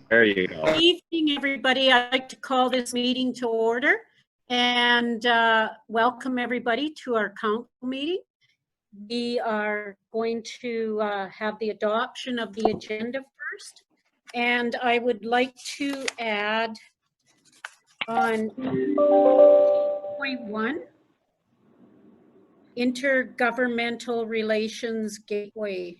There you go. Good evening, everybody. I'd like to call this meeting to order and welcome everybody to our council meeting. We are going to have the adoption of the agenda first, and I would like to add on point 1, Intergovernmental Relations Gateway.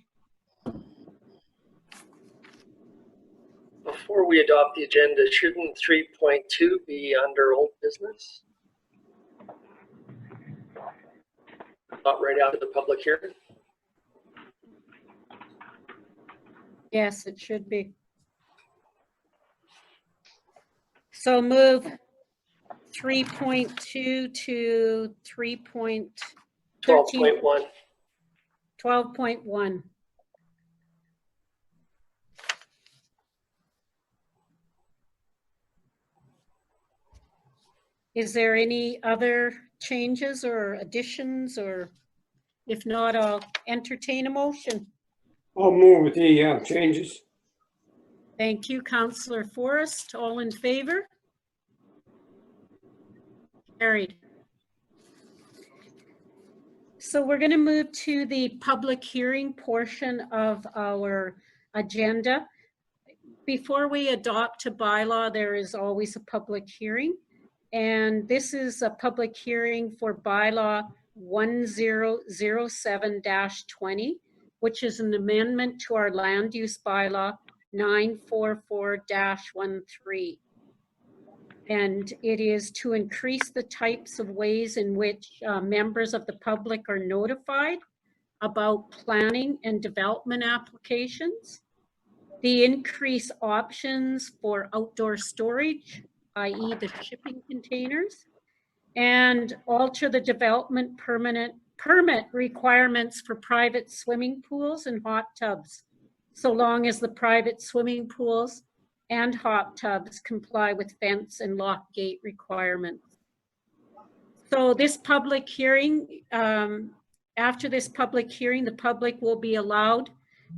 Before we adopt the agenda, shouldn't 3.2 be under old business? Not right after the public hearing? Yes, it should be. So move 3.2 to 3.12.1. 12.1. Is there any other changes or additions, or if not, I'll entertain a motion. I'll move with the changes. Thank you, Councillor Forrest. All in favor? Carried. So we're going to move to the public hearing portion of our agenda. Before we adopt a bylaw, there is always a public hearing. And this is a public hearing for bylaw 1007-20, which is an amendment to our land use bylaw 944-13. And it is to increase the types of ways in which members of the public are notified about planning and development applications, the increase options for outdoor storage, i.e. the shipping containers, and alter the development permit requirements for private swimming pools and hot tubs, so long as the private swimming pools and hot tubs comply with fence and lock gate requirements. So this public hearing, after this public hearing, the public will be allowed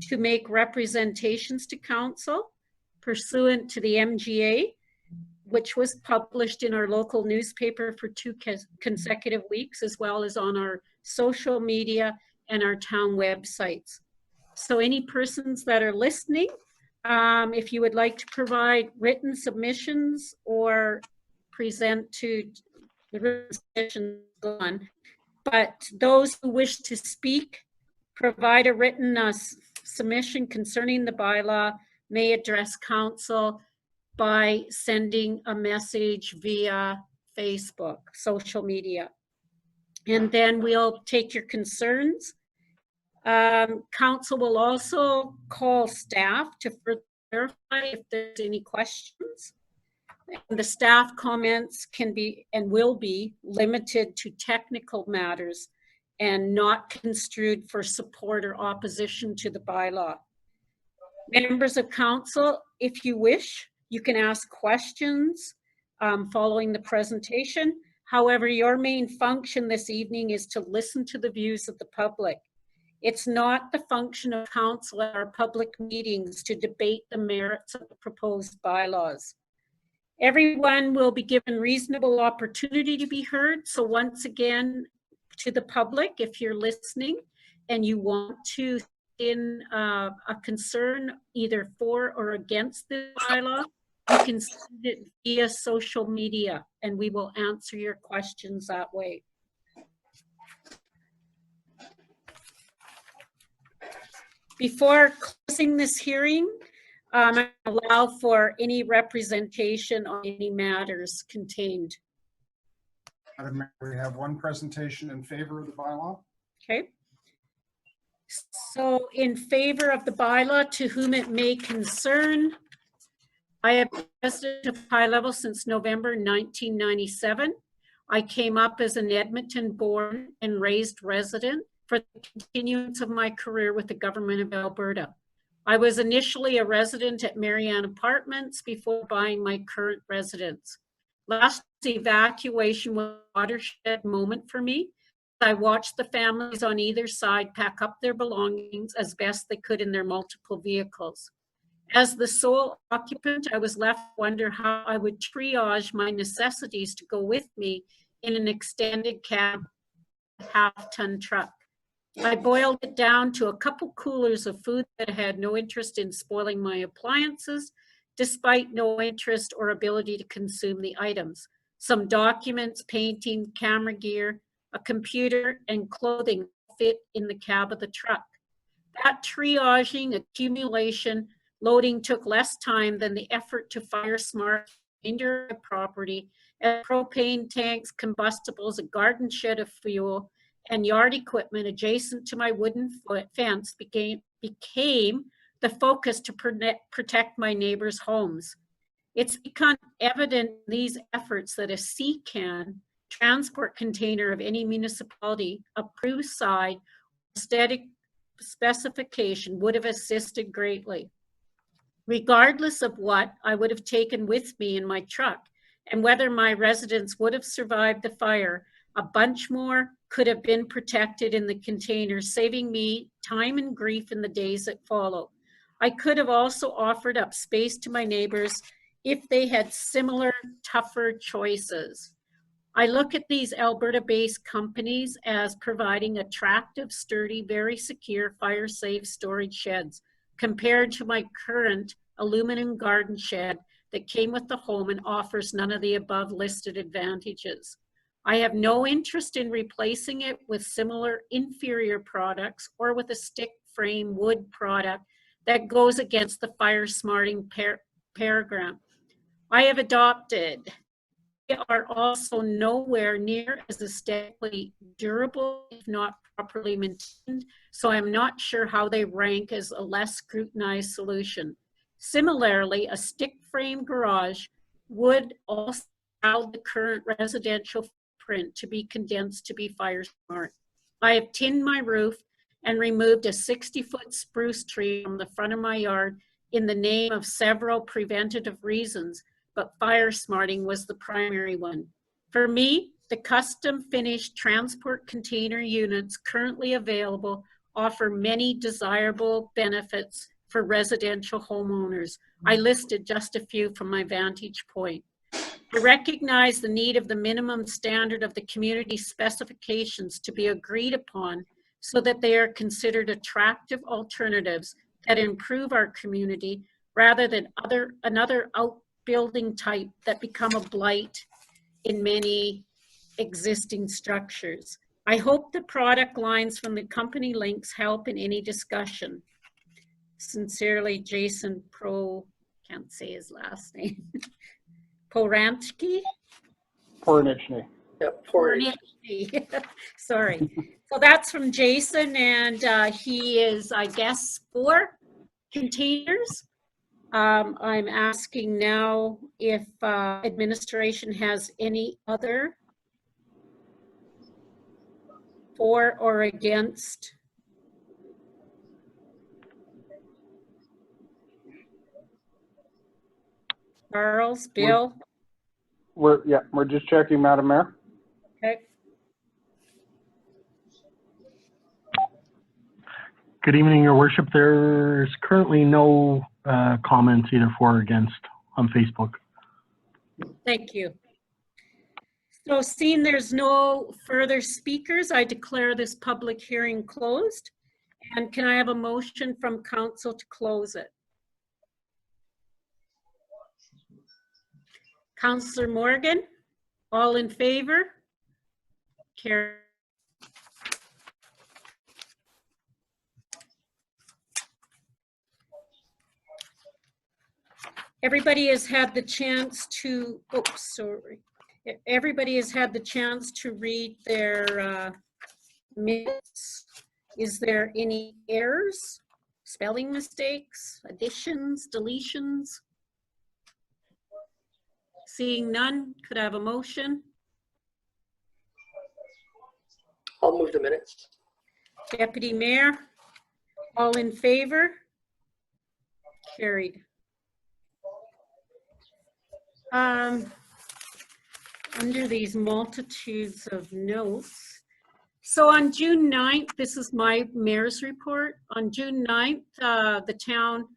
to make representations to council pursuant to the MGA, which was published in our local newspaper for 2 consecutive weeks, as well as on our social media and our town websites. So any persons that are listening, if you would like to provide written submissions or present to the written submissions, but those who wish to speak, provide a written submission concerning the bylaw may address council by sending a message via Facebook, social media. And then we'll take your concerns. Council will also call staff to further clarify if there's any questions. And the staff comments can be and will be limited to technical matters and not construed for support or opposition to the bylaw. Members of council, if you wish, you can ask questions following the presentation. However, your main function this evening is to listen to the views of the public. It's not the function of council at our public meetings to debate the merits of the proposed bylaws. Everyone will be given reasonable opportunity to be heard. So once again, to the public, if you're listening and you want to in a concern either for or against the bylaw, you can send it via social media and we will answer your questions that way. Before closing this hearing, I allow for any representation on any matters contained. Madam Mayor, we have one presentation in favor of the bylaw. Okay. So in favor of the bylaw, to whom it may concern, I have been president of high level since November 1997. I came up as an Edmonton born and raised resident for the continuance of my career with the government of Alberta. I was initially a resident at Marianne Apartments before buying my current residence. Last evacuation was a watershed moment for me. I watched the families on either side pack up their belongings as best they could in their multiple vehicles. As the sole occupant, I was left to wonder how I would triage my necessities to go with me in an extended cab half-ton truck. I boiled it down to a couple coolers of food that had no interest in spoiling my appliances, despite no interest or ability to consume the items. Some documents, painting, camera gear, a computer, and clothing fit in the cab of the truck. That triaging, accumulation, loading took less time than the effort to fire smart into the property, and propane tanks, combustibles, a garden shed of fuel, and yard equipment adjacent to my wooden fence became the focus to protect my neighbors' homes. It's become evident in these efforts that a CCAN transport container of any municipality approved side static specification would have assisted greatly. Regardless of what I would have taken with me in my truck and whether my residents would have survived the fire, a bunch more could have been protected in the container, saving me time and grief in the days that follow. I could have also offered up space to my neighbors if they had similar, tougher choices. I look at these Alberta-based companies as providing attractive, sturdy, very secure, fire-safe storage sheds compared to my current aluminum garden shed that came with the home and offers none of the above listed advantages. I have no interest in replacing it with similar inferior products or with a stick frame wood product that goes against the fire smarting paragraph I have adopted. They are also nowhere near as aesthetically durable, if not properly maintained, so I'm not sure how they rank as a less scrutinized solution. Similarly, a stick frame garage would also allow the current residential footprint to be condensed to be fire smart. I have tinned my roof and removed a 60-foot spruce tree from the front of my yard in the name of several preventative reasons, but fire smarting was the primary one. For me, the custom finished transport container units currently available offer many desirable benefits for residential homeowners. I listed just a few from my vantage point. I recognize the need of the minimum standard of the community specifications to be agreed upon so that they are considered attractive alternatives that improve our community rather than another outbuilding type that become a blight in many existing structures. I hope the product lines from the company links help in any discussion. Sincerely, Jason can't say his last name. Poranchky? Pornichny. Yep, porridge. Sorry. So that's from Jason, and he is, I guess, 4 containers. I'm asking now if administration has any other for or against. Charles, Bill? We're just checking, Madam Mayor. Okay. Good evening, Your Worship. There's currently no comments either for or against on Facebook. Thank you. So seeing there's no further speakers, I declare this public hearing closed. And can I have a motion from council to close it? Councillor Morgan, all in favor? Carry. Everybody has had the chance to, everybody has had the chance to read their minutes. Is there any errors, spelling mistakes, additions, deletions? Seeing none, could I have a motion? I'll move the minutes. Deputy Mayor, all in favor? Carried. Under these multitudes of notes, so on June 9th, this is my mayor's report. On June 9th, the town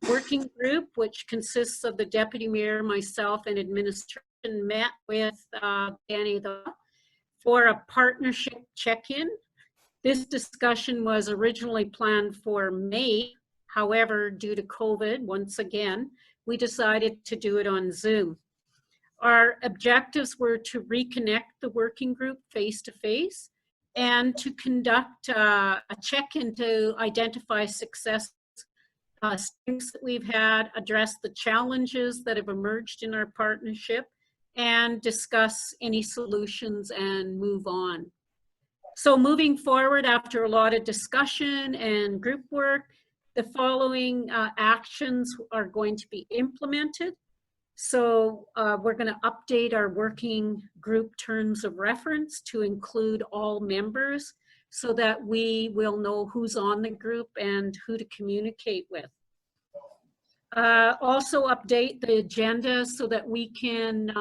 working group, which consists of the deputy mayor, myself, and administration, met with Danny for a partnership check-in. This discussion was originally planned for May. However, due to COVID, once again, we decided to do it on Zoom. Our objectives were to reconnect the working group face-to-face and to conduct a check-in to identify success strengths that we've had, address the challenges that have emerged in our partnership, and discuss any solutions and move on. So moving forward, after a lot of discussion and group work, the following actions are going to be implemented. So we're going to update our working group terms of reference to include all members so that we will know who's on the group and who to communicate with. Also update the agenda so that we can,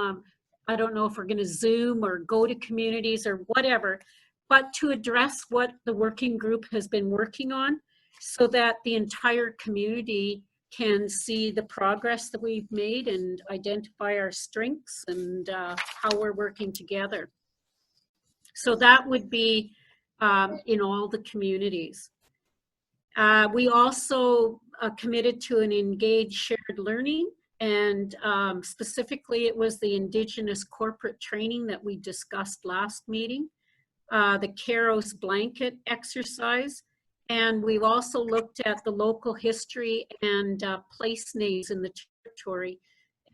I don't know if we're going to Zoom or go to communities or whatever, but to address what the working group has been working on so that the entire community can see the progress that we've made and identify our strengths and how we're working together. So that would be in all the communities. We also committed to an engaged shared learning, and specifically it was the Indigenous corporate training that we discussed last meeting, the Keros blanket exercise, and we've also looked at the local history and place names in the territory.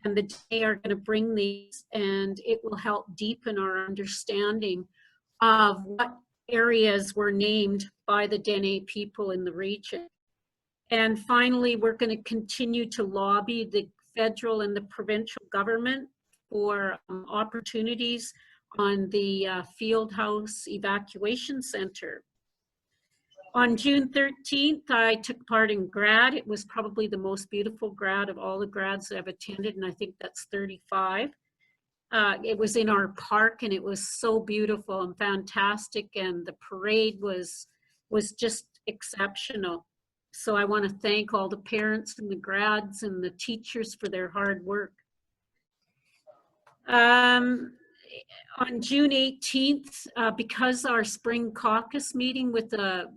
And the day are going to bring these, and it will help deepen our understanding of what areas were named by the Dene people in the region. And finally, we're going to continue to lobby the federal and the provincial government for opportunities on the field house evacuation center. On June 13th, I took part in grad. It was probably the most beautiful grad of all the grads I've attended, and I think that's 35. It was in our park, and it was so beautiful and fantastic, and the parade was just exceptional. So I want to thank all the parents and the grads and the teachers for their hard work. On June 18th, because our spring caucus meeting with the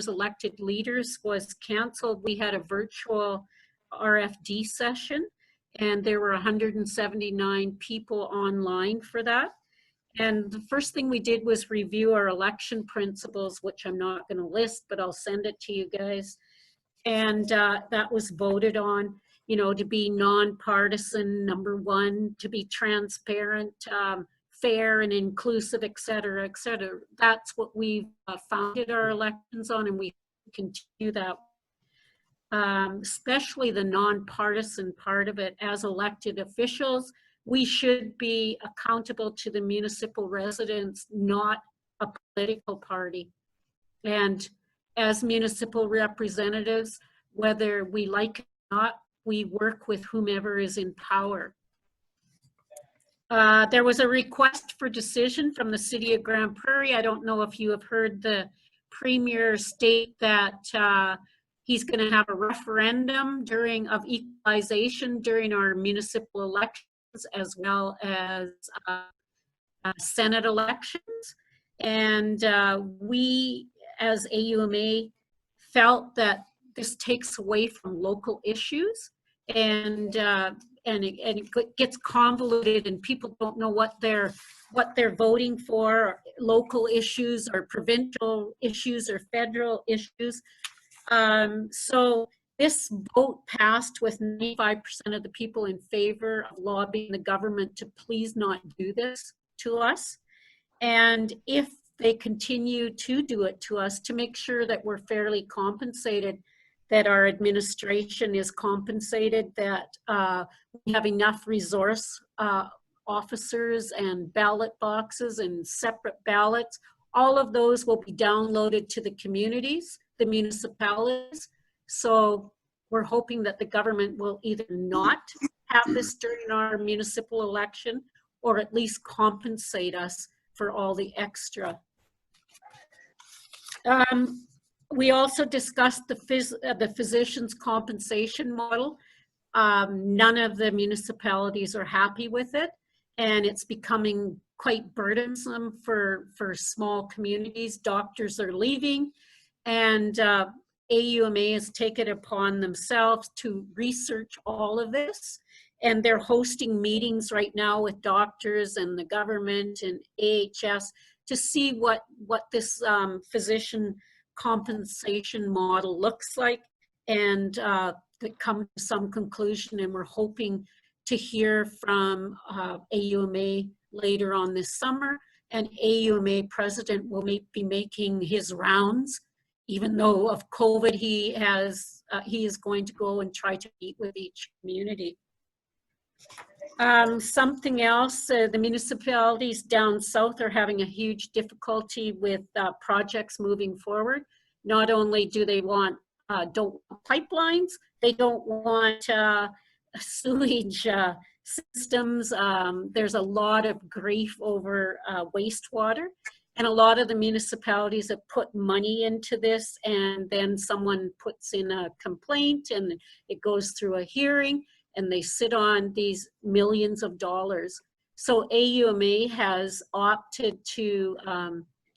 elected leaders was canceled, we had a virtual RFD session, and there were 179 people online for that. And the first thing we did was review our election principles, which I'm not going to list, but I'll send it to you guys. And that was voted on, you know, to be nonpartisan, number one, to be transparent, fair and inclusive, et cetera, et cetera. That's what we've founded our elections on, and we continue that. Especially the nonpartisan part of it. As elected officials, we should be accountable to the municipal residents, not a political party. And as municipal representatives, whether we like it or not, we work with whomever is in power. There was a request for decision from the city of Grand Prairie. I don't know if you have heard the premier state that he's going to have a referendum of equalization during our municipal elections, as well as Senate elections. And we, as AUMA, felt that this takes away from local issues, and it gets convoluted, and people don't know what they're voting for, local issues or provincial issues or federal issues. So this vote passed with 95% of the people in favor of lobbying the government to please not do this to us. And if they continue to do it to us, to make sure that we're fairly compensated, that our administration is compensated, that we have enough resource officers and ballot boxes and separate ballots. All of those will be downloaded to the communities, the municipalities. So we're hoping that the government will either not have this during our municipal election, or at least compensate us for all the extra. We also discussed the physician's compensation model. None of the municipalities are happy with it, and it's becoming quite burdensome for small communities. Doctors are leaving, and AUMA has taken it upon themselves to research all of this, and they're hosting meetings right now with doctors and the government and AHS to see what this physician compensation model looks like, and that come to some conclusion. And we're hoping to hear from AUMA later on this summer, and AUMA president will be making his rounds. Even though of COVID, he is going to go and try to meet with each community. Something else, the municipalities down south are having a huge difficulty with projects moving forward. Not only do they want don't want pipelines, they don't want sewage systems. There's a lot of grief over wastewater, and a lot of the municipalities have put money into this, and then someone puts in a complaint and it goes through a hearing, and they sit on these millions of dollars. So AUMA has opted to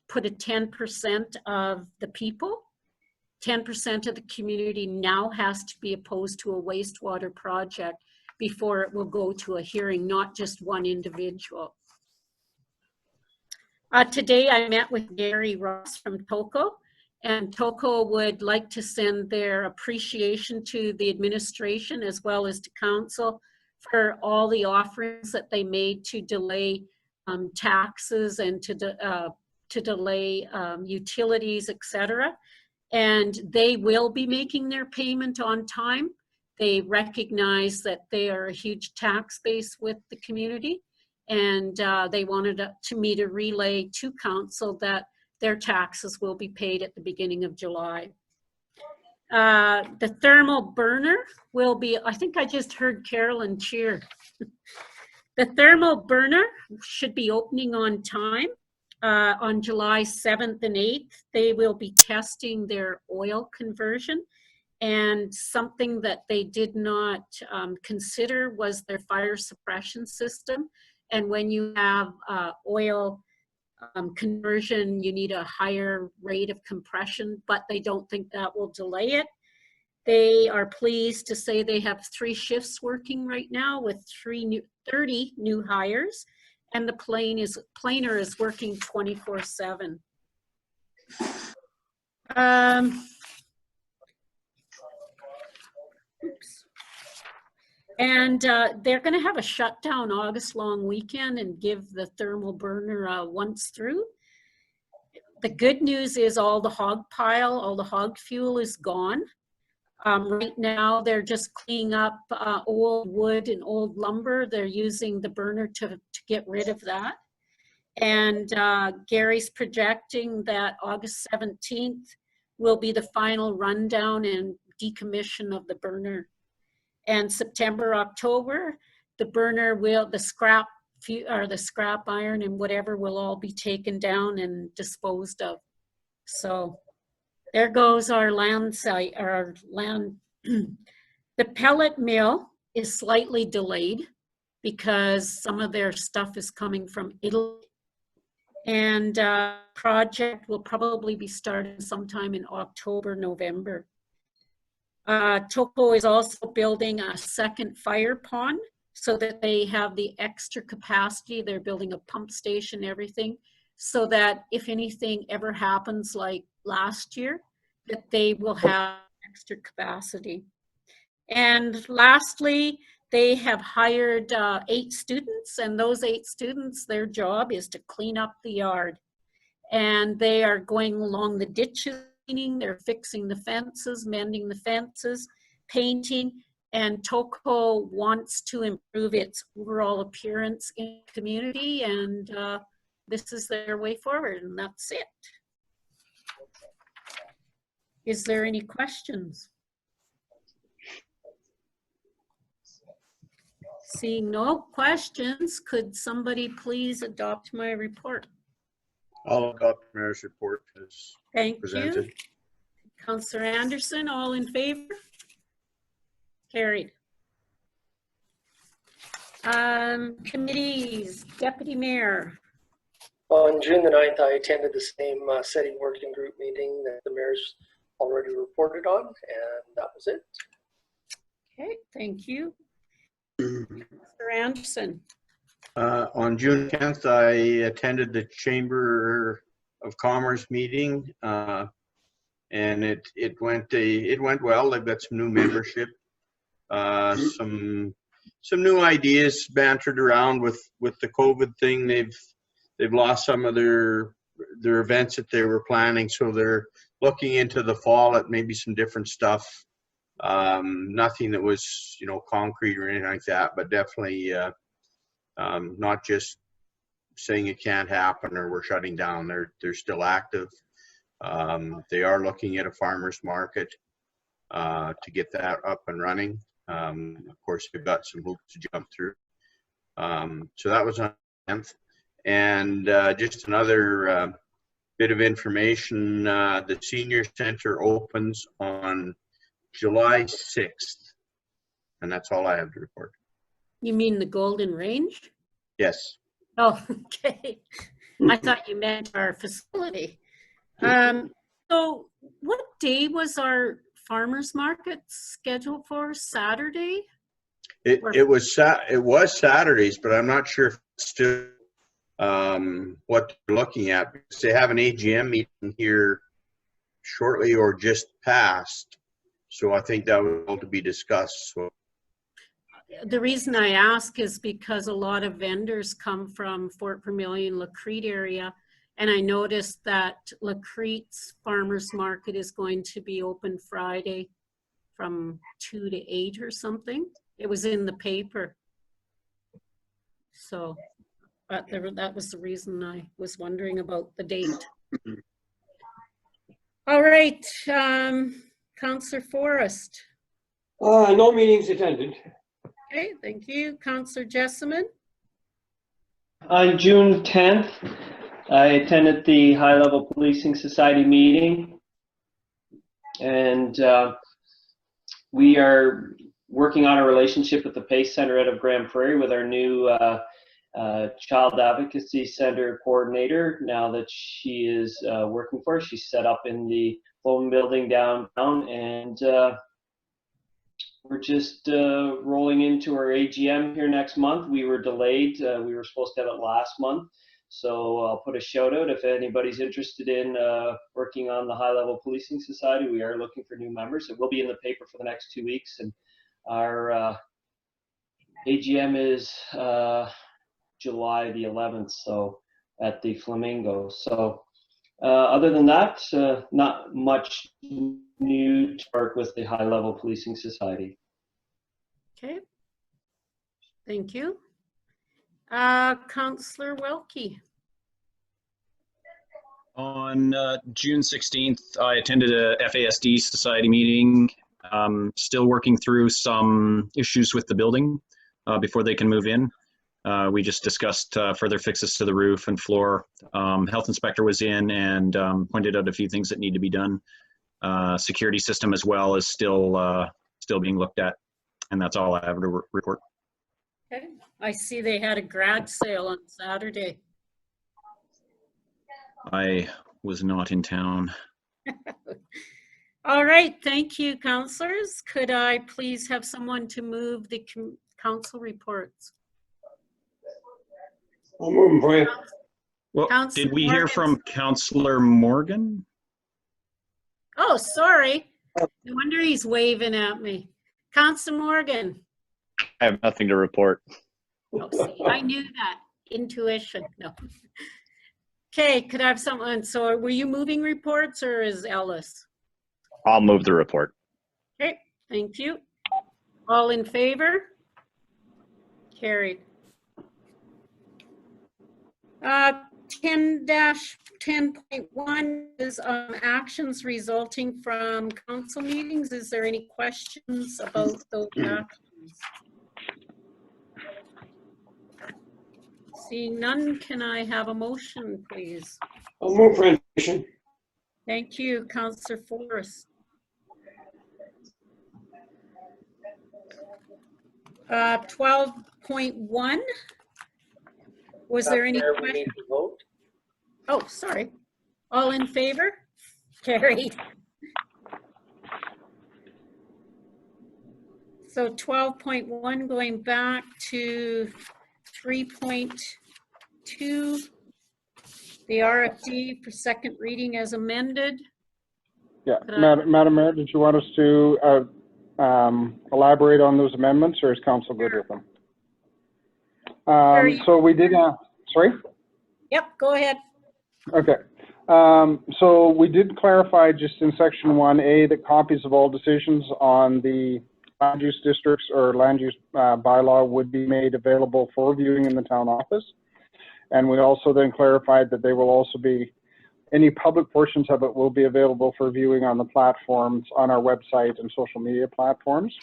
put a 10% of the people, 10% of the community now has to be opposed to a wastewater project before it will go to a hearing, not just one individual. Today I met with Gary Ross from TOCO, and TOCO would like to send their appreciation to the administration as well as to council for all the offerings that they made to delay taxes and to delay utilities, etc. And they will be making their payment on time. They recognize that they are a huge tax base with the community, and they wanted me to relay to council that their taxes will be paid at the beginning of July. The thermal burner will be, I think I just heard Carolyn cheer. The thermal burner should be opening on time on July 7th and 8th. They will be testing their oil conversion, and something that they did not consider was their fire suppression system. And when you have oil conversion, you need a higher rate of compression, but they don't think that will delay it. They are pleased to say they have 3 shifts working right now with 30 new hires, and the planer is working 24/7. Oops. And they're going to have a shutdown August long weekend and give the thermal burner once through. The good news is all the hog pile, all the hog fuel is gone. Right now, they're just cleaning up old wood and old lumber. They're using the burner to get rid of that. And Gary's projecting that August 17th will be the final rundown and decommission of the burner. And September, October, the burner will, the scrap iron and whatever will all be taken down and disposed of. So there goes our land site, our land. The pellet mill is slightly delayed because some of their stuff is coming from Italy. And project will probably be starting sometime in October, November. TOCO is also building a second fire pond so that they have the extra capacity. They're building a pump station, everything, so that if anything ever happens like last year, that they will have extra capacity. And lastly, they have hired 8 students, and those 8 students, their job is to clean up the yard. And they are going along the ditches, they're fixing the fences, mending the fences, painting, and TOCO wants to improve its overall appearance in the community, and this is their way forward, and that's it. Is there any questions? Seeing no questions, could somebody please adopt my report? I'll adopt the mayor's report as Thank presented. you. Councillor Anderson, all in favor? Carried. Committees, Deputy Mayor. On June the 9th, I attended the same city working group meeting that the mayor's already reported on, and that was it. Okay, thank you. Councillor Anderson. On June 10th, I attended the Chamber of Commerce meeting, and it went well. They've got some new membership, some new ideas bantered around with the COVID thing. They've lost some of their events that they were planning, so they're looking into the fall at maybe some different stuff. Nothing that was, concrete or anything like that, but definitely not just saying it can't happen or we're shutting down. They're still active. They are looking at a farmer's market to get that up and running. Of course, they've got some hoops to jump through. So that was on the 10th. And just another bit of information, the Senior Center opens on July 6th. And that's all I have to report. You mean the Golden Range? Yes. Oh, okay. I thought you meant our facility. So what day was our farmers market scheduled for? Saturday? It was Saturdays, but I'm not sure if it's still what they're looking at, because they have an AGM meeting here shortly or just passed. So I think that was all to be discussed. So The reason I ask is because a lot of vendors come from Fort Vermilion, Lacrete area, and I noticed that Lacrete's farmers market is going to be open Friday from 2 to 8 or something. It was in the paper. So that was the reason I was wondering about the date. All right, Councillor Forrest. No meetings attended. Okay, thank you. Councillor Jessamine. On June 10th, I attended the High Level Policing Society meeting, and we are working on a relationship with the PACE Center out of Grand Prairie with our new Child Advocacy Center coordinator. Now that she is working for us, she's set up in the phone building downtown, and we're just rolling into our AGM here next month. We were delayed. We were supposed to have it last month. So I'll put a shout out if anybody's interested in working on the High Level Policing Society. We are looking for new members. It will be in the paper for the next 2 weeks. And our AGM is July the 11th, so at the Flamingo. So other than that, not much new to work with the High Level Policing Society. Okay, thank you. Councillor Welke. On June 16th, I attended a FASD Society meeting. Still working through some issues with the building before they can move in. We just discussed further fixes to the roof and floor. Health inspector was in and pointed out a few things that need to be done. Security system as well is still being looked at, and that's all I have to report. Okay, I see they had a garage sale on Saturday. I was not in town. All right, thank you, councillors. Could I please have someone to move the council reports? I'll move them for you. Well, Councillor did we hear Morgan. from Councillor Morgan? Oh, sorry. No wonder he's waving at me. Councillor Morgan. I have nothing to report. Oh, see, I knew that. Intuition. No. Okay, could I have someone? So were you moving reports or is Ellis? I'll move the report. Okay, thank you. All in favor? Carried. 10-10.1 is actions resulting from council meetings. Is there any questions about those actions? Seeing none, can I have a motion, please? I'll move for information. Thank you, Councillor Forrest. 12.1. Was there any Mayor, we question? need to vote. Oh, sorry. All in favor? Carried. So 12.1, going back to 3.2, the RFD for second reading as amended. Yeah, Madam Mayor, did you want us to elaborate on those amendments, or is council good with them? So we did, sorry? Yep, go ahead. Okay. So we did clarify just in section 1A that copies of all decisions on the land use districts or land use bylaw would be made available for viewing in the town office. And we also then clarified that they will also be, any public portions of it will be available for viewing on the platforms on our website and social media platforms.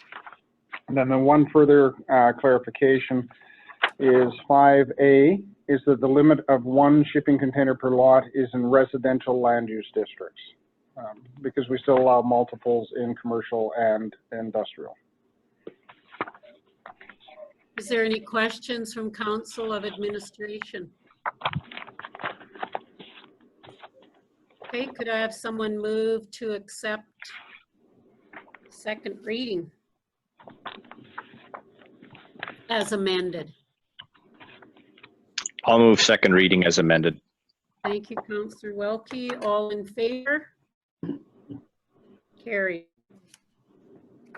And then the one further clarification is 5A, is that the limit of one shipping container per lot is in residential land use districts, because we still allow multiples in commercial and industrial. Is there any questions from Council of Administration? Okay, could I have someone move to accept second reading as amended? I'll move second reading as amended. Thank you, Councillor Welke. All in favor? Carried.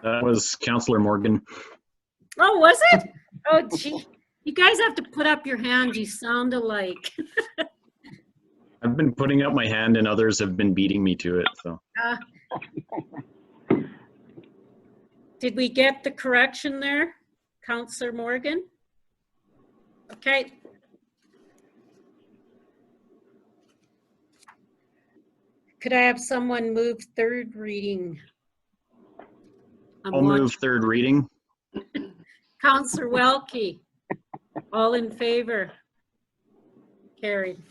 That was Councillor Morgan. Oh, was it? Oh, gee. You guys have to put up your hands. You sound alike. I've been putting up my hand and others have been beating me to it, so. Did we get the correction there, Councillor Morgan? Okay. Could I have someone move third reading? I'll move third reading. Councillor Welke. All in favor? Carried.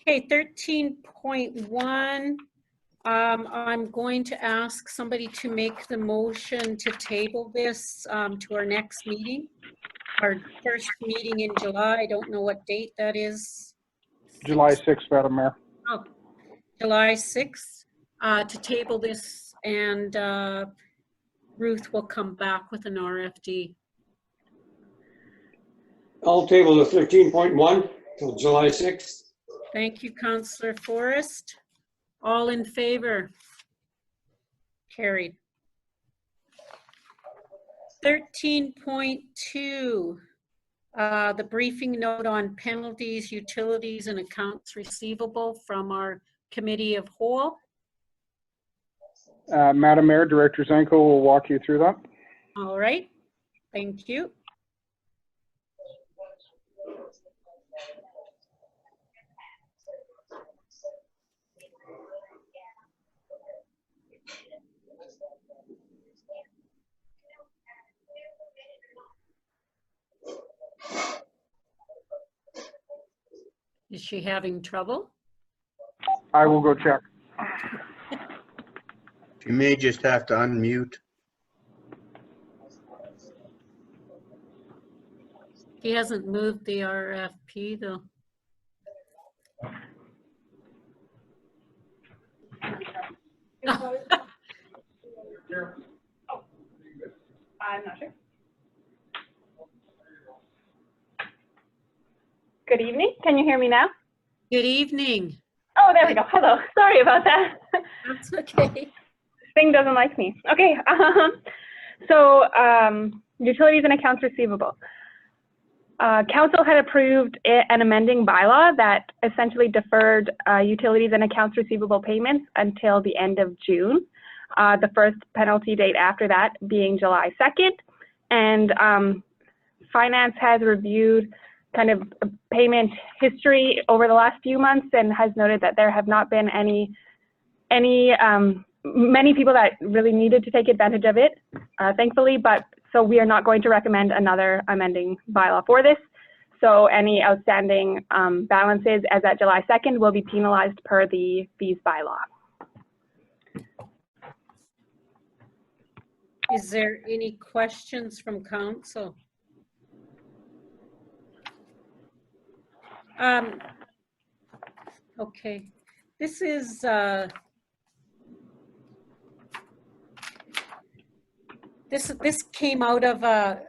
Okay, 13.1. I'm going to ask somebody to make the motion to table this to our next meeting. Our first meeting in July. I don't know what date that is. July 6th, Madam Mayor. Oh, July 6th, to table this, and Ruth will come back with an RFD. I'll table the 13.1 till July 6th. Thank you, Councillor Forrest. All in favor? Carried. 13.2, the briefing note on penalties, utilities, and accounts receivable from our Committee of Whole. Madam Mayor, Director Zenko will walk you through that. All right, thank you. Is she having trouble? I will go check. You may just have to unmute. He hasn't moved the RFP though. I'm not sure. Good evening. Can you hear me now? Good evening. Oh, there we go. Hello. Sorry about that. That's okay. This thing doesn't like me. Okay. So utilities and accounts receivable. Council had approved an amending bylaw that essentially deferred utilities and accounts receivable payments until the end of June. The first penalty date after that being July 2nd. And Finance has reviewed kind of payment history over the last few months and has noted that there have not been many people that really needed to take advantage of it, thankfully, but so we are not going to recommend another amending bylaw for this. So any outstanding balances as at July 2nd will be penalized per the fees bylaw. Is there any questions from council? Okay, this is this came out of a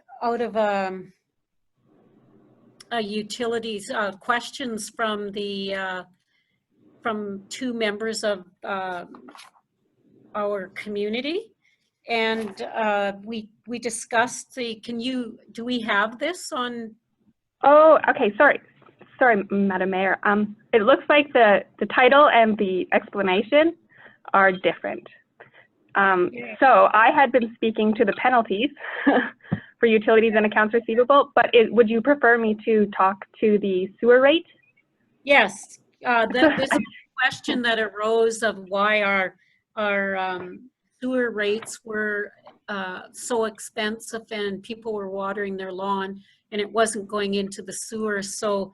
utilities questions from the from two members of our community, and we discussed the. Do we have this on? Oh, okay. Sorry, Madam Mayor. It looks like the title and the explanation are different. So I had been speaking to the penalties for utilities and accounts receivable, but would you prefer me to talk to the sewer rate? Yes, this question that arose of why our sewer rates were so expensive and people were watering their lawn and it wasn't going into the sewer. So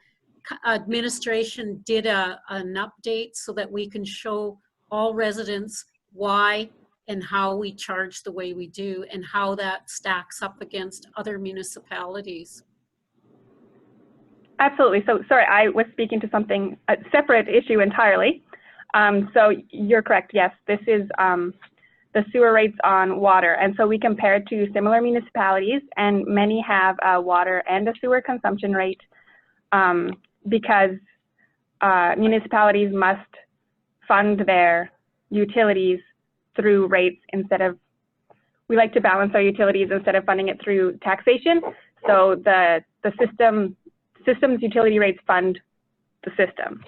administration did an update so that we can show all residents why and how we charge the way we do and how that stacks up against other municipalities. Absolutely. So sorry, I was speaking to something, a separate issue entirely. So you're correct. Yes, this is the sewer rates on water. And so we compared to similar municipalities, and many have a water and a sewer consumption rate because municipalities must fund their utilities through rates instead of, we like to balance our utilities instead of funding it through taxation. So the system's utility rates fund the system.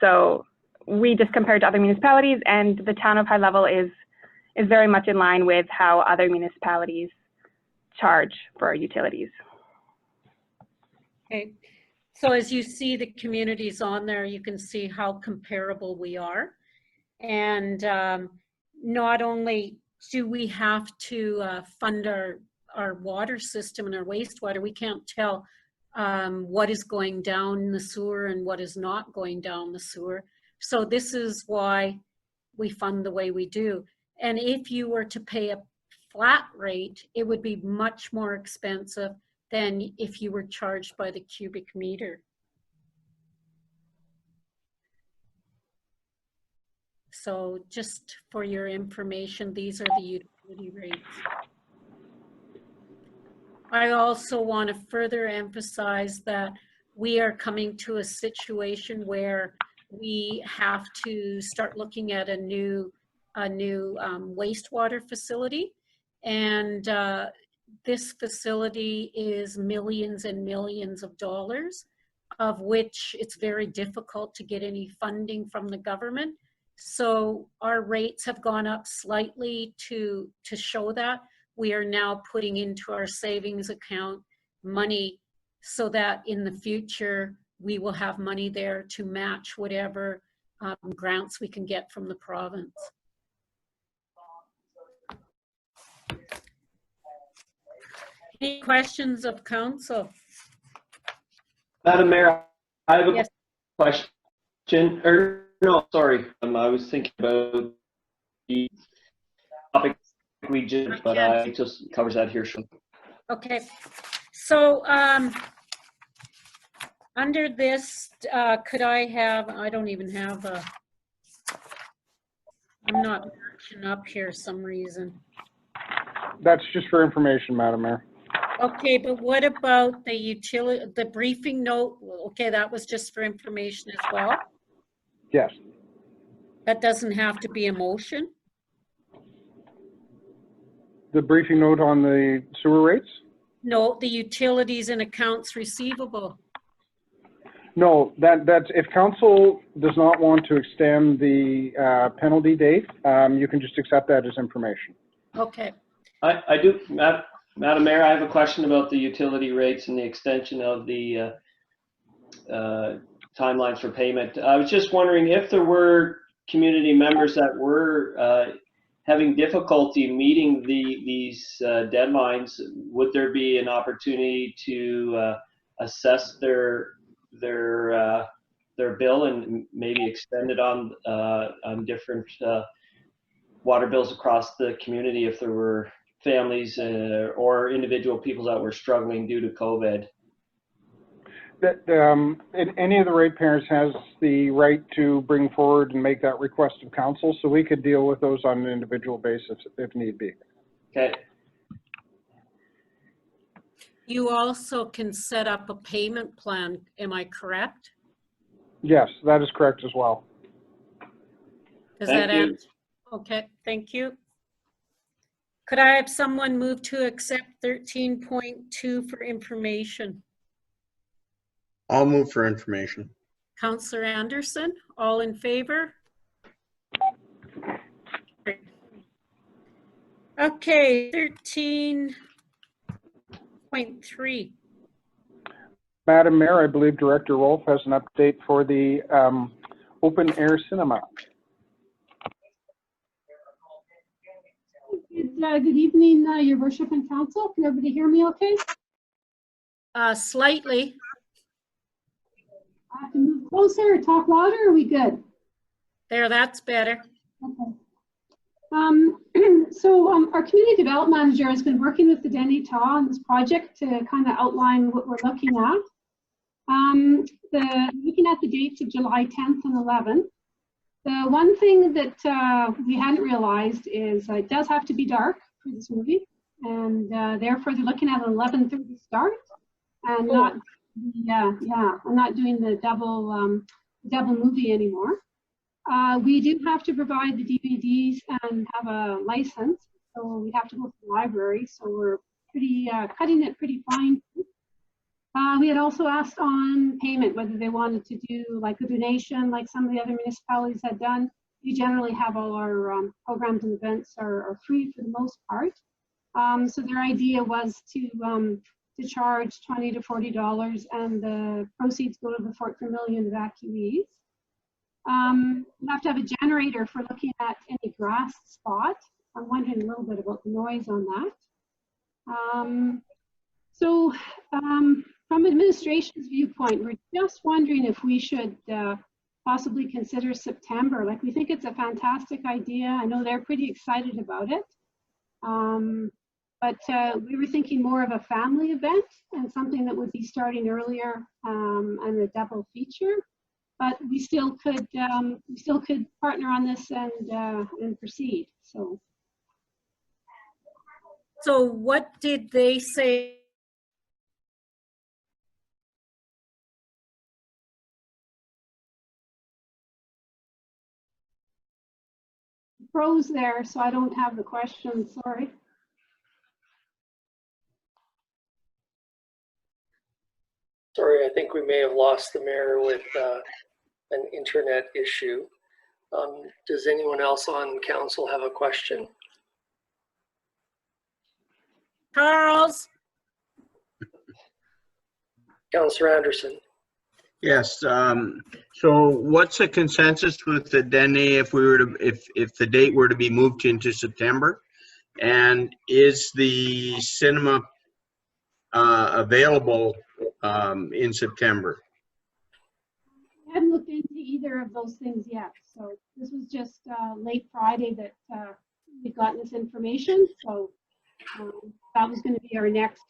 So we just compared to other municipalities, and the town of High Level is very much in line with how other municipalities charge for our utilities. Okay, so as you see the communities on there, you can see how comparable we are. And not only do we have to fund our water system and our wastewater, we can't tell what is going down the sewer and what is not going down the sewer. So this is why we fund the way we do. And if you were to pay a flat rate, it would be much more expensive than if you were charged by the cubic meter. So just for your information, these are the utility rates. I also want to further emphasize that we are coming to a situation where we have to start looking at a new wastewater facility, and this facility is millions and millions of dollars, of which it's very difficult to get any funding from the government. So our rates have gone up slightly to show that. We are now putting into our savings account money so that in the future we will have money there to match whatever grants we can get from the province. Any questions of council? Madam Mayor, I have a Yes. question. Or no, sorry, I was thinking about the topic we did, but I just covers that here shortly. Okay, so under this, could I have, I don't even have a, I'm not matching up here some reason. That's just for information, Madam Mayor. Okay, but what about the utility, the briefing note? Okay, that was just for information as well. Yes. That doesn't have to be a motion. The briefing note on the sewer rates? No, the utilities and accounts receivable. No, that's, if council does not want to extend the penalty date, you can just accept that as information. Okay. I do, Madam Mayor, I have a question about the utility rates and the extension of the timelines for payment. I was just wondering if there were community members that were having difficulty meeting these deadlines, would there be an opportunity to assess their bill and maybe extend it on different water bills across the community if there were families or individual people that were struggling due to COVID. That any of the ratepayers has the right to bring forward and make that request of council, so we could deal with those on an individual basis if need be. Okay. You also can set up a payment plan, am I correct? Yes, that is correct as well. Does Thank that you. answer? Okay, thank you. Could I have someone move to accept 13.2 for information? I'll move for information. Councillor Anderson, all in favor? Okay, 13.3. Madam Mayor, I believe Director Wolf has an update for the open air cinema. Good evening, Your Worship and Council. Can everybody hear me okay? Slightly. I can move closer or talk louder, or are we good? There, that's better. Okay. Our community development manager has been working with the Denny Taw on this project to kind of outline what we're looking at. Looking at the dates of July 10th and 11th. The one thing that we hadn't realized is it does have to be dark for this movie, and therefore they're looking at an 11:30 start, and not I'm not doing the double movie anymore. We do have to provide the DVDs and have a license, so we have to go to the library. So we're pretty cutting it pretty fine. We had also asked on payment whether they wanted to do like a donation, like some of the other municipalities had done. We generally have all our programs and events are free for the most part. So their idea was to charge $20 to $40, and the proceeds go to the Fort Vermilion evacuees. You have to have a generator for looking at any grass spot. I'm wondering a little bit about the noise on that. From administration's viewpoint, we're just wondering if we should possibly consider September. Like, we think it's a fantastic idea. I know they're pretty excited about it. But we were thinking more of a family event and something that would be starting earlier and a double feature. But we still could partner on this and proceed. So what did they say? Froze there, so I don't have the question. Sorry. Sorry, I think we may have lost the mayor with an internet issue. Does anyone else on council have a question? Charles? Councillor Anderson. Yes. So what's the consensus with the Denny if the date were to be moved into September? And is the cinema available in September? I haven't looked into either of those things yet. So this was just late Friday that we got this information. So that was going to be our next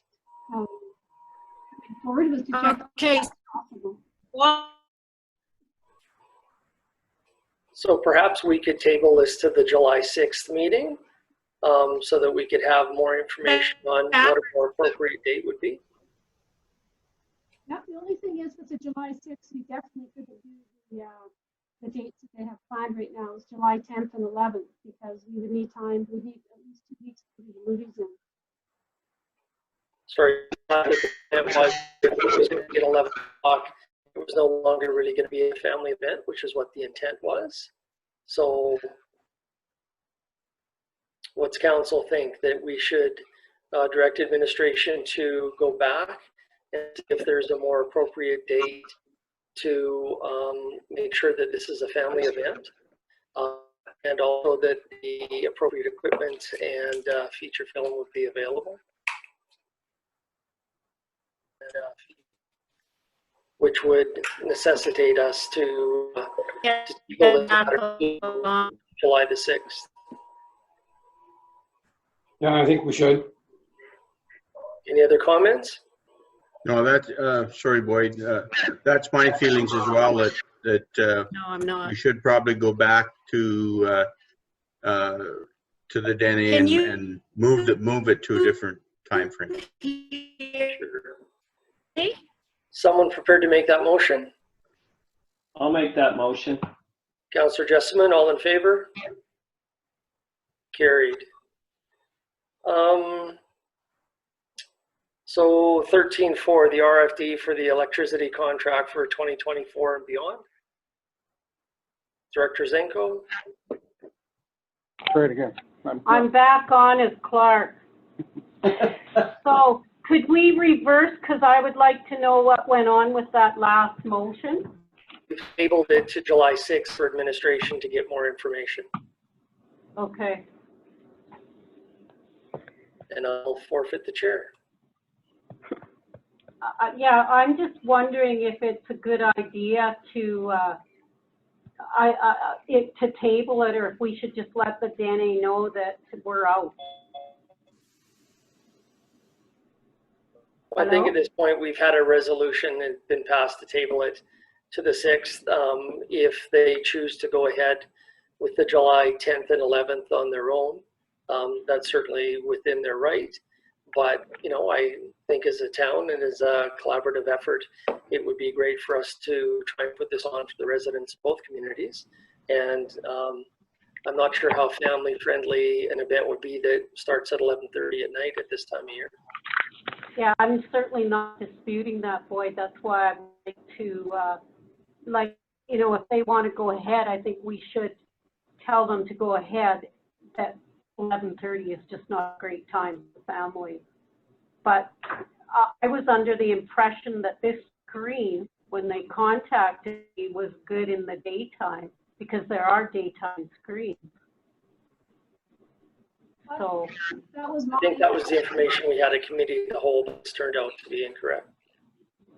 forward, was to check. Okay. Possible. Well, So perhaps we could table this to the July 6th meeting so that we could have more information on what a more appropriate date would be. Yeah, the only thing is with the July 6th, we definitely couldn't do the dates that they have planned right now is July 10th and 11th, because we would need time, we need at least 2 weeks to do the movies in. Sorry, it was going to get 11 o'clock. It was no longer really going to be a family event, which is what the intent was. So what's council think? That we should direct administration to go back and see if there's a more appropriate date to make sure that this is a family event, and also that the appropriate equipment and feature film would be available. which would necessitate us to Get table it back to along. July the 6th. Yeah, I think we should. Any other comments? No, that's, sorry, Boyd, that's my feelings as well, that No, I'm not. we should probably go back to the Denny Can you- and move it to a different time frame. Hey? Someone prepared to make that motion? I'll make that motion. Councillor Jessamine, all in favor? Carried. So 13.4, the RFD for the electricity contract for 2024 and beyond. Director Zenko. Try it again. I'm back on as Clark. So could we reverse, because I would like to know what went on with that last motion? We've tabled it to July 6th for administration to get more information. Okay. And I'll forfeit the chair. Yeah, I'm just wondering if it's a good idea to to table it, or if we should just let the Dene know that we're out. I think at this point we've had a resolution and been passed to table it to the 6th. If they choose to go ahead with the July 10th and 11th on their own, that's certainly within their right. But, you know, I think as a town and as a collaborative effort, it would be great for us to try and put this on for the residents of both communities. And I'm not sure how family friendly an event would be that starts at 11:30 at night at this time of year. Yeah, I'm certainly not disputing that, Boyd. That's why I'd like to, you know, if they want to go ahead, I think we should tell them to go ahead. That 11:30 is just not a great time for family. But I was under the impression that this screen, when they contacted me, was good in the daytime, because there are daytime screens. So That was I think that was the information we had at committee of the whole, but it's turned out to be incorrect.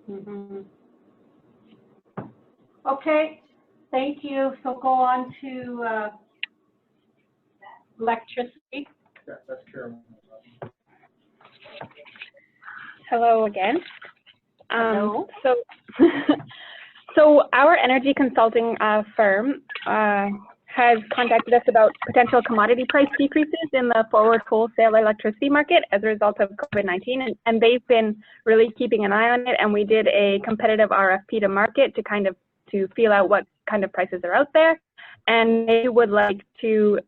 mm-hmm. Okay, thank you. So go on to electricity. Yeah, that's Carolyn. Hello again. Hello. So, so our energy consulting firm has contacted us about potential commodity price decreases in the forward wholesale electricity market as a result of COVID-19, and they've been really keeping an eye on it. And we did a competitive RFP to market to feel out what kind of prices are out there, and they would like to,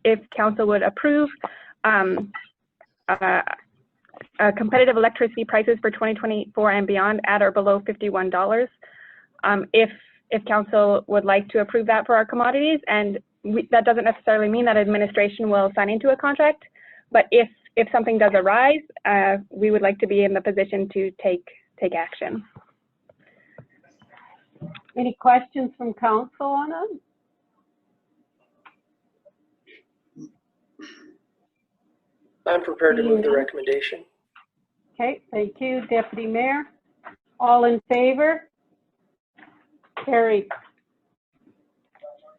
if council would approve, competitive electricity prices for 2024 and beyond at or below $51. If council would like to approve that for our commodities, and that doesn't necessarily mean that administration will sign into a contract, but if something does arise, we would like to be in the position to take action. Any questions from council on it? I'm prepared to move the recommendation. Okay, thank you, Deputy Mayor. All in favor? Carried.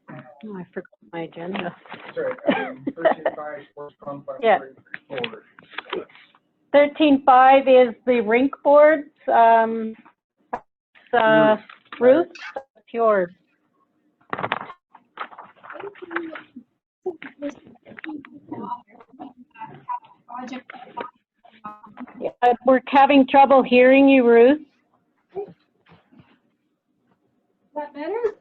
Oh, I forgot my agenda. Sorry, 13.5, sports complex. Yeah. Forward. 13.5 is the rink boards. Ruth, it's yours. Yeah, we're having trouble hearing you, Ruth. Is that better? Is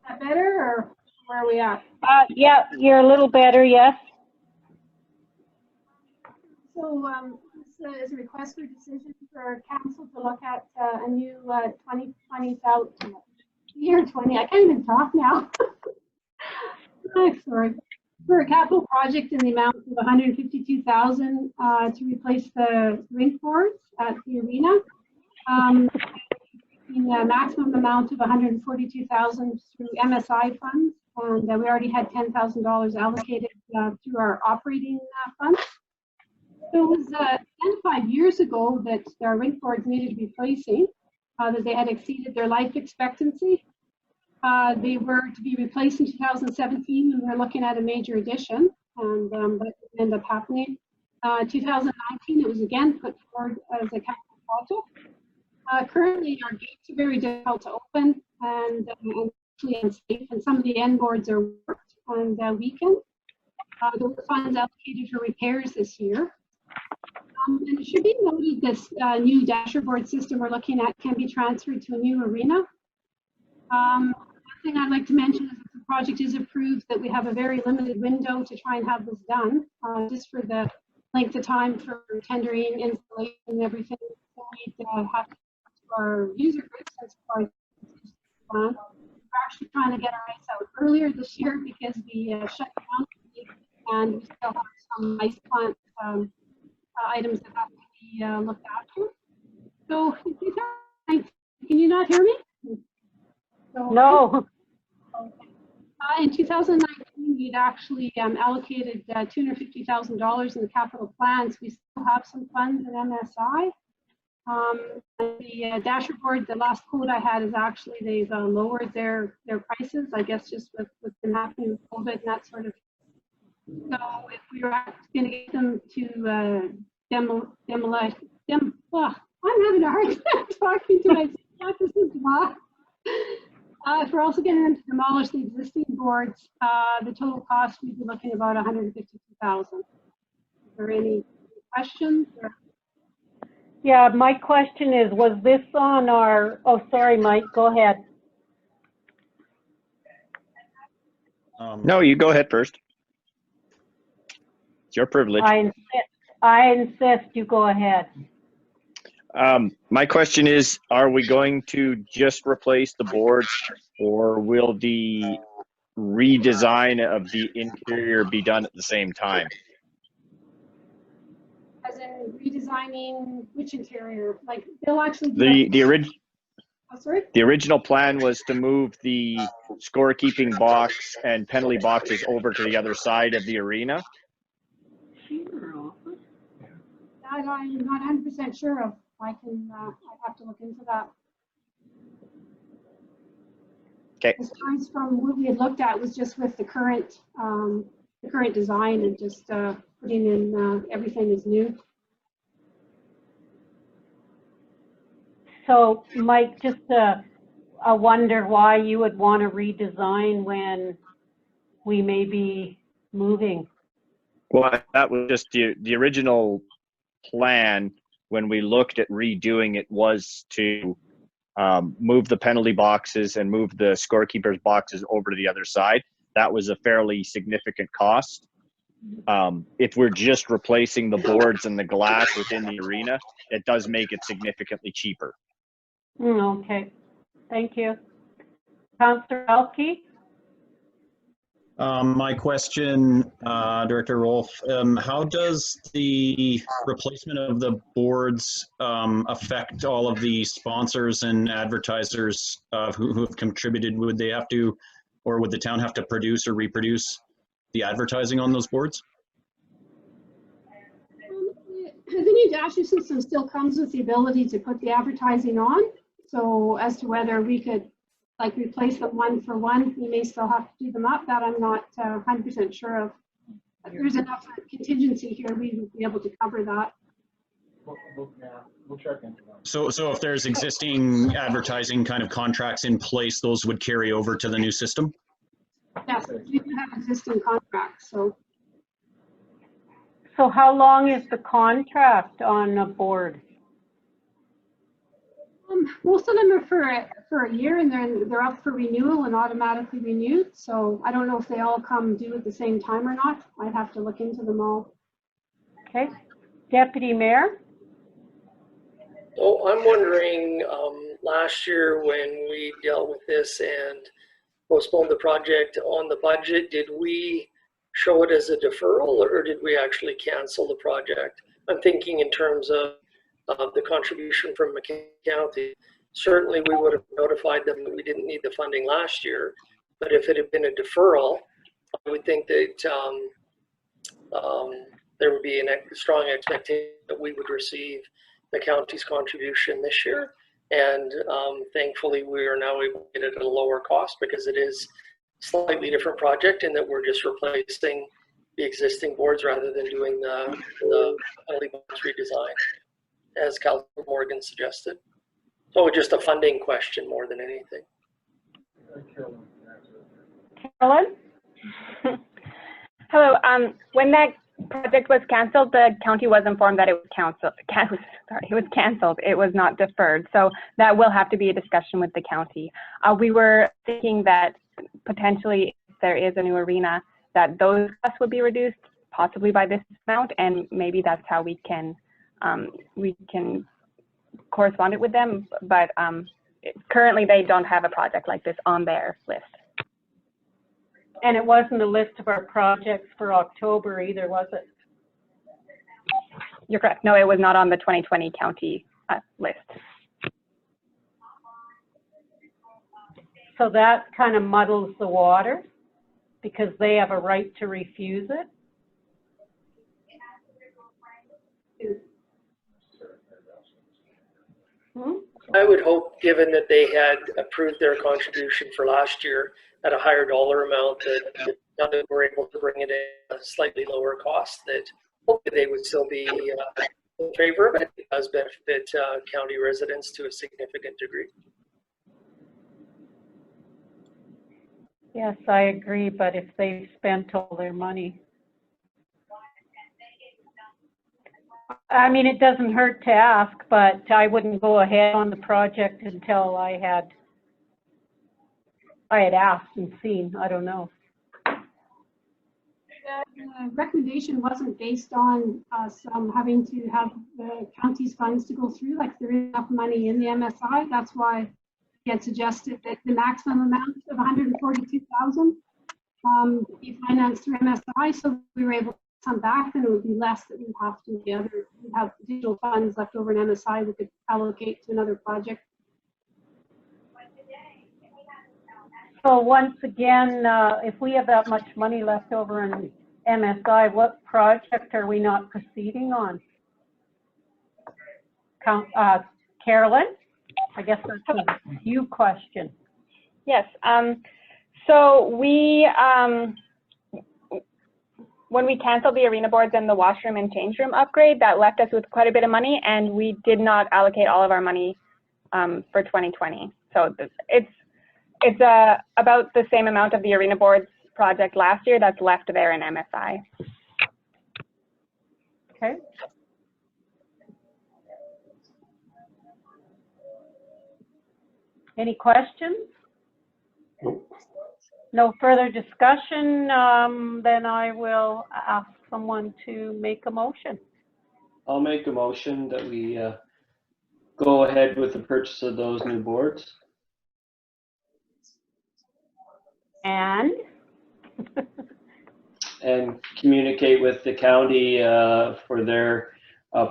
that better, or where are we at? Yeah, you're a little better, yes. So this is a request for decision for council to look at a new 2020 year 20. I can't even talk now. Oh, sorry. For a capital project in the amount of $152,000 to replace the rink boards at the arena. In a maximum amount of $142,000 through MSI funds, and we already had $10,000 allocated through our operating funds. So it was identified years ago that our rink boards needed replacing, that they had exceeded their life expectancy. They were to be replaced in 2017, and we're looking at a major addition, and that didn't end up happening. 2019, it was again put forward as a capital project. Currently, our gates are very difficult to open and actually unsafe, and some of the end boards are worked and weakened. There were funds allocated for repairs this year. And it should be noted this new dashboard system we're looking at can be transferred to a new arena. One thing I'd like to mention is if the project is approved, that we have a very limited window to try and have this done, just for the length of time for tendering, installation, and everything. So we'd have to our user groups as far as we're actually trying to get our ice out earlier this year because we shut down and we still have some ice plant items that have to be looked after. So, can you not hear me? So, No. in 2019, we'd actually allocated $250,000 in the capital plans. We still have some funds in MSI. The dashboard, the last quote I had is actually they've lowered their prices, I guess, just with what's been happening with COVID and that sort of. So if we were going to get them to demolish, I'm having a hard time talking to myself. This is why. If we're also getting them to demolish the existing boards, the total cost we'd be looking about $152,000. Is there any questions? Or? Yeah, my question is, was this on our, oh, sorry, Mike, go ahead. No, you go ahead first. It's your privilege. I insist you go ahead. My question is, are we going to just replace the boards, or will the redesign of the interior be done at the same time? As in redesigning which interior? Like they'll actually the original plan was to move the scorekeeping box and penalty boxes over to the other side of the arena. That I'm not 100% sure of. I have to look into that. Okay. As far as from what we had looked at was just with the current design and just putting in everything is new. So, Mike, just I wonder why you would want to redesign when we may be moving. Well, that was just the original plan when we looked at redoing it, was to move the penalty boxes and move the scorekeepers boxes over to the other side. That was a fairly significant cost. If we're just replacing the boards and the glass within the arena, it does make it significantly cheaper. Okay, thank you. Councillor Elke? My question, Director Rolfe, how does the replacement of the boards affect all of the sponsors and advertisers who have contributed? Would they have to, or would the town have to produce or reproduce the advertising on those boards? The new dasher system still comes with the ability to put the advertising on. So as to whether we could like replace them one for one, we may still have to do them up. That I'm not 100% sure of. But there's enough contingency here, we would be able to cover that. We'll check into that. So if there's existing advertising kind of contracts in place, those would carry over to the new system? Yes, we do have existing contracts, so. So how long is the contract on a board? Most of them are for a year, and they're up for renewal and automatically renewed. So I don't know if they all come due at the same time or not. I'd have to look into them all. Okay, Deputy Mayor? Oh, I'm wondering, last year when we dealt with this and postponed the project on the budget, did we show it as a deferral, or did we actually cancel the project? I'm thinking in terms of the contribution from McKay County. Certainly we would have notified them that we didn't need the funding last year, but if it had been a deferral, I would think that there would be a strong expectation that we would receive the county's contribution this year. And thankfully, we are now able to get it at a lower cost because it is a slightly different project in that we're just replacing the existing boards rather than doing the penalty box redesign, as Councilor Morgan suggested. So just a funding question more than anything. Carolyn? Hello. When that project was canceled, the county was informed that it was canceled. It was canceled. It was not deferred. So that will have to be a discussion with the county. We were thinking that potentially, if there is a new arena, that those costs would be reduced, possibly by this amount, and maybe that's how we can correspond it with them. But currently, they don't have a project like this on their list. And it wasn't a list of our projects for October either, was it? You're correct. No, it was not on the 2020 county list. So that kind of muddles the water because they have a right to refuse it. I would hope, given that they had approved their contribution for last year at a higher dollar amount, that now that we're able to bring it in a slightly lower cost, that hopefully they would still be in favor of it. It does benefit county residents to a significant degree. Yes, I agree, but if they've spent all their money. I mean, it doesn't hurt to ask, but I wouldn't go ahead on the project until I had asked and seen. I don't know. The recommendation wasn't based on us having to have the county's funds to go through, like there is enough money in the MSI. That's why he had suggested that the maximum amount of $142,000 be financed through MSI. So we were able to come back, and it would be less that we'd have to the other. We'd have digital funds left over in MSI we could allocate to another project. So once again, if we have that much money left over in MSI, what project are we not proceeding on? Carolyn, I guess that's a you question. Yes. So we, when we canceled the arena boards and the washroom and change room upgrade, that left us with quite a bit of money, and we did not allocate all of our money for 2020. So it's about the same amount of the arena boards project last year that's left there in MSI. Okay. Any questions? Nope. No further discussion, then I will ask someone to make a motion. I'll make a motion that we go ahead with the purchase of those new boards. And? And communicate with the county for their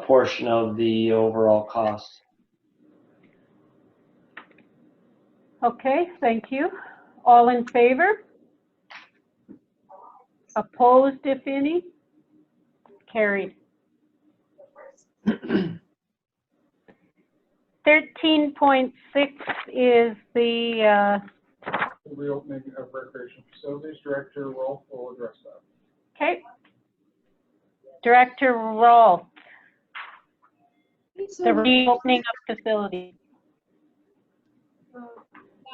portion of the overall cost. Okay, thank you. All in favor? Opposed, if any? Carried. 13.6 is the Reopening of recreation facilities. Director Rolfe will address that. okay. Director Roll. The reopening of facilities.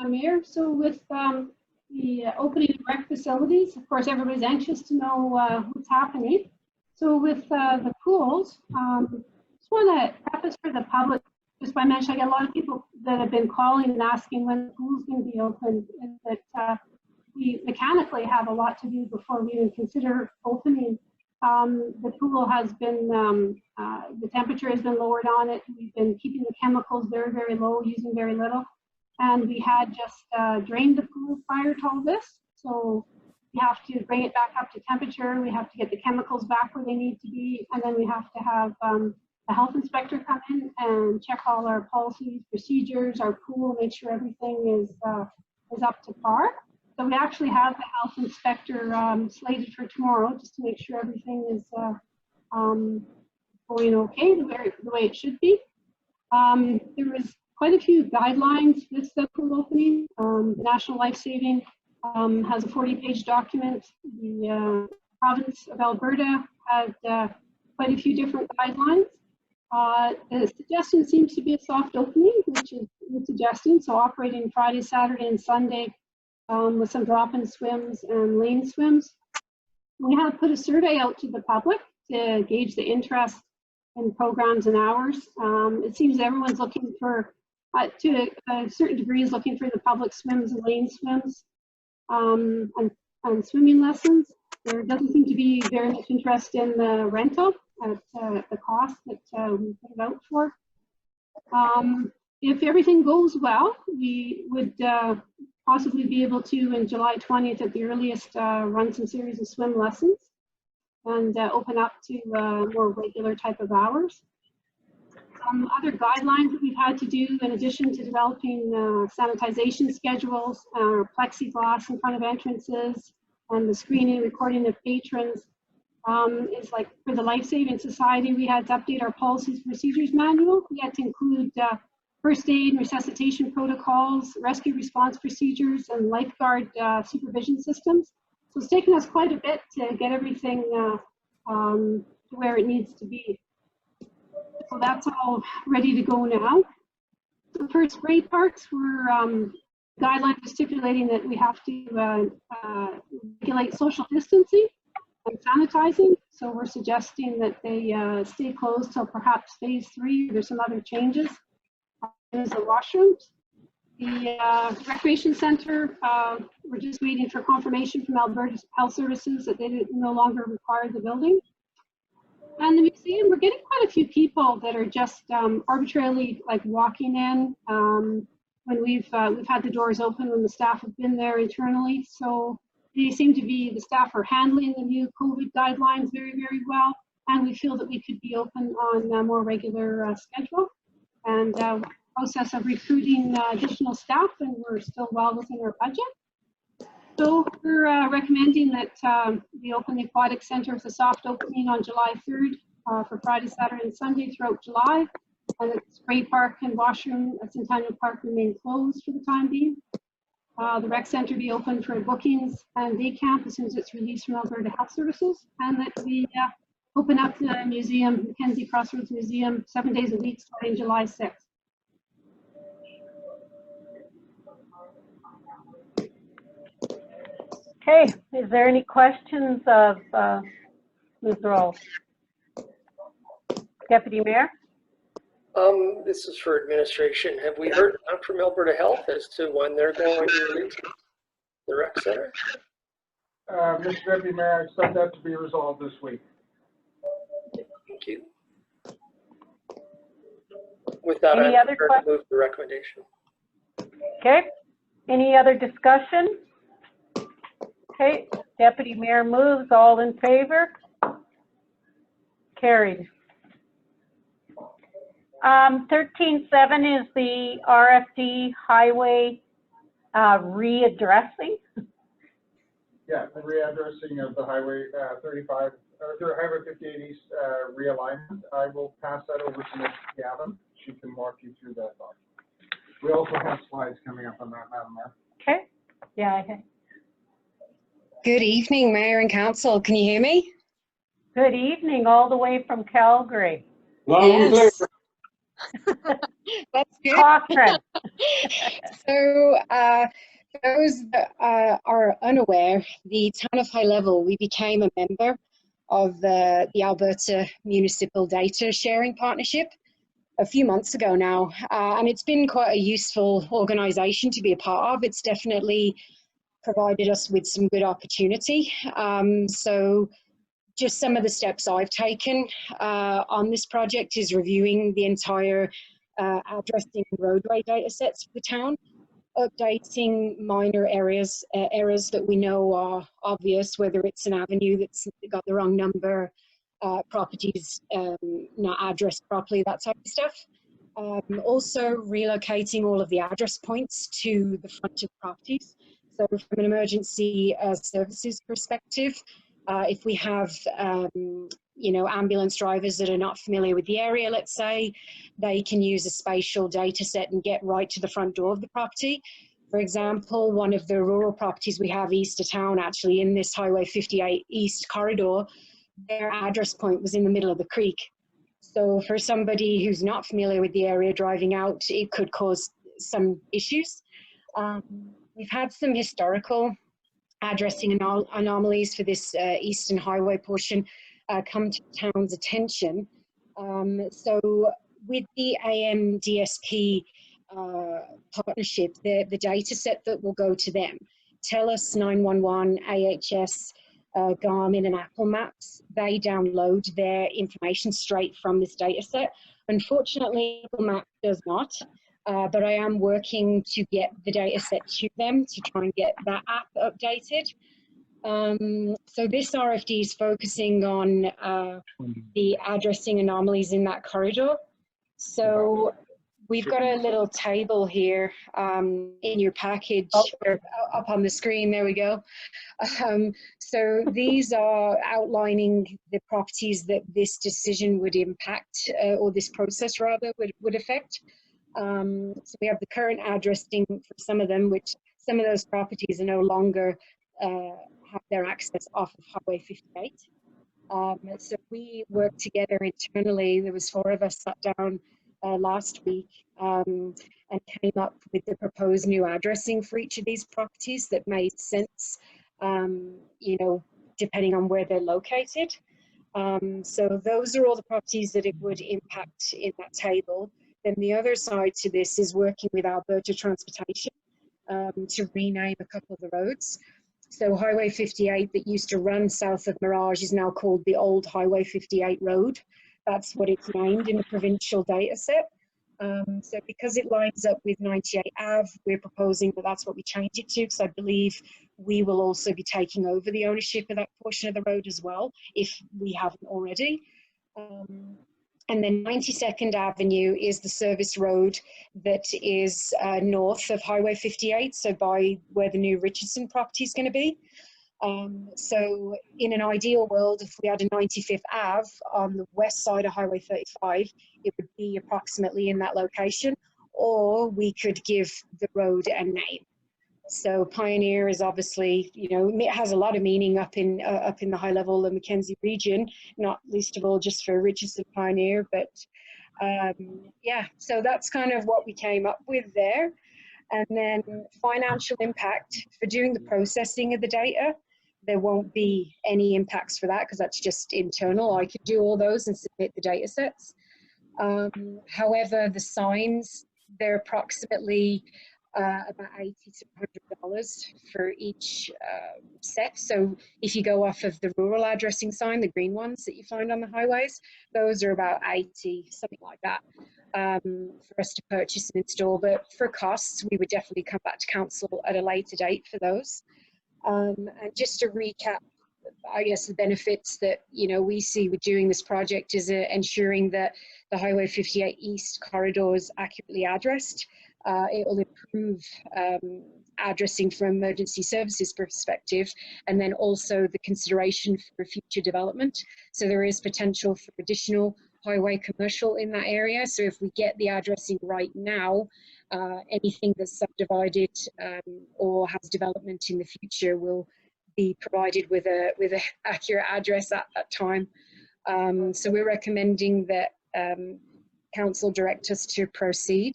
Mayor, so with the opening of rec facilities, of course, everybody's anxious to know what's happening. So with the pools, just want to preface for the public just by mentioning I get a lot of people that have been calling and asking when the pool's going to be open, and that we mechanically have a lot to do before we even consider opening. The pool has been, the temperature has been lowered on it. We've been keeping the chemicals very, very low, using very little. And we had just drained the pool prior to all this. So we have to bring it back up to temperature. We have to get the chemicals back where they need to be. And then we have to have the health inspector come in and check all our policies, procedures, our pool, make sure everything is up to par. So we actually have the health inspector slated for tomorrow just to make sure everything is going okay, the way it should be. There was quite a few guidelines with the pool opening. National Life Saving has a 40-page document. The province of Alberta had quite a few different guidelines. The suggestion seems to be a soft opening, which is suggesting, so operating Friday, Saturday, and Sunday with some drop-in swims and lane swims. We have put a survey out to the public to gauge the interest in programs and hours. It seems everyone's looking for, to a certain degree, is looking for the public swims and lane swims and swimming lessons. There doesn't seem to be very much interest in the rental at the cost that we put it out for. If everything goes well, we would possibly be able to, in July 20th at the earliest, run some series of swim lessons and open up to more regular type of hours. Some other guidelines that we've had to do, in addition to developing sanitization schedules, plexiglass in front of entrances, and the screening, recording of patrons, is like for the Life Saving Society, we had to update our policies and procedures manual. We had to include first aid and resuscitation protocols, rescue response procedures, and lifeguard supervision systems. So it's taken us quite a bit to get everything to where it needs to be. So that's all ready to go now. The first spray parks were guidelines stipulating that we have to regulate social distancing and sanitizing. So we're suggesting that they stay closed till perhaps phase 3. There's some other changes. There's the washrooms. The recreation center, we're just waiting for confirmation from Alberta Health Services that they no longer require the building. And the museum, we're getting quite a few people that are just arbitrarily like walking in when we've had the doors open when the staff have been there internally. So they seem to be, the staff are handling the new COVID guidelines very, very well. And we feel that we could be open on a more regular schedule. And process of recruiting additional staff, and we're still well within our budget. So we're recommending that we open the Aquatic Center with a soft opening on July 3rd for Friday, Saturday, and Sunday throughout July. And the spray park and washroom at Centennial Park remain closed for the time being. The rec center be open for bookings and day camp as soon as it's released from Alberta Health Services. And that we open up the museum, Mackenzie Crossroads Museum, 7 days a week starting July 6th. Okay, is there any questions of Ms. Roll? Deputy Mayor? This is for administration. Have we heard back from Alberta Health as to when they're going to release the rec center? Mr. Deputy Mayor, I expect that to be resolved this week. Thank you. With that, Any I'm other prepared to move the recommendation. Okay, any other discussion? Okay, Deputy Mayor moves, all in favor? Carried. 13.7 is the RFD highway readdressing. Yeah, the readdressing of the Highway 35, Highway 58 East realignment. I will pass that over to Ms. Gavin. She can walk you through that document. We also have slides coming up on that, Madam Mayor. Okay, yeah, okay. Good evening, Mayor and Council. Can you hear me? Good evening, all the way from Calgary. Yes. That's good. Cochrane. So, for those that are unaware, the Town of High Level, we became a member of the Alberta Municipal Data Sharing Partnership a few months ago now, and it's been quite a useful organisation to be a part of. It's definitely provided us with some good opportunity. So just some of the steps I've taken on this project is reviewing the entire addressing and roadway data sets for the town, updating minor errors that we know are obvious, whether it's an avenue that's got the wrong number, properties not addressed properly, that type of stuff. Also relocating all of the address points to the front of properties. So from an emergency services perspective, If we have, you know, ambulance drivers that are not familiar with the area, let's say, they can use a spatial data set and get right to the front door of the property. For example, one of the rural properties we have east of town, actually in this Highway 58 East corridor, their address point was in the middle of the creek. So for somebody who's not familiar with the area driving out, it could cause some issues. We've had some historical addressing anomalies for this Eastern Highway portion come to the town's attention. So with the AMDSP partnership, the data set that will go to them, TELUS, 911, AHS, Garmin and Apple Maps, they download their information straight from this data set. Unfortunately, Apple Maps does not. But I am working to get the data set to them to try and get that app updated. So this RFD is focusing on the addressing anomalies in that corridor. So we've got a little table here in your package, up on the screen, there we go. So these are outlining the properties that this decision would impact, or this process rather, would affect. So we have the current addressing for some of them, which some of those properties are no longer have their access off of Highway 58. So we worked together internally. There was 4 of us sat down last week and came up with the proposed new addressing for each of these properties that made sense, you know, depending on where they're located. So those are all the properties that it would impact in that table. Then the other side to this is working with Alberta Transportation to rename a couple of the roads. So Highway 58 that used to run south of Mirage is now called the Old Highway 58 Road. That's what it's named in the provincial data set. So because it lines up with 98 Ave, we're proposing that that's what we change it to, because I believe we will also be taking over the ownership of that portion of the road as well, if we haven't already. And then 92nd Avenue is the service road that is north of Highway 58, so by where the new Richardson property is going to be. So in an ideal world, if we had a 95th Ave on the west side of Highway 35, it would be approximately in that location, or we could give the road a name. So Pioneer is obviously, you know, it has a lot of meaning up in the high level, the Mackenzie region, not least of all just for Richardson Pioneer. But yeah, so that's kind of what we came up with there. And then financial impact for doing the processing of the data. There won't be any impacts for that because that's just internal. I could do all those and submit the data sets. However, the signs, they're approximately about $80 to $100 for each set. So if you go off of the rural addressing sign, the green ones that you find on the highways, those are about 80, something like that, for us to purchase and install. But for costs, we would definitely come back to council at a later date for those. And just to recap, I guess the benefits that, you know, we see with doing this project is ensuring that the Highway 58 East corridor is accurately addressed. It will improve addressing from emergency services perspective, and then also the consideration for future development. So there is potential for additional highway commercial in that area. So if we get the addressing right now, anything that's subdivided or has development in the future will be provided with a accurate address at that time. So we're recommending that council direct us to proceed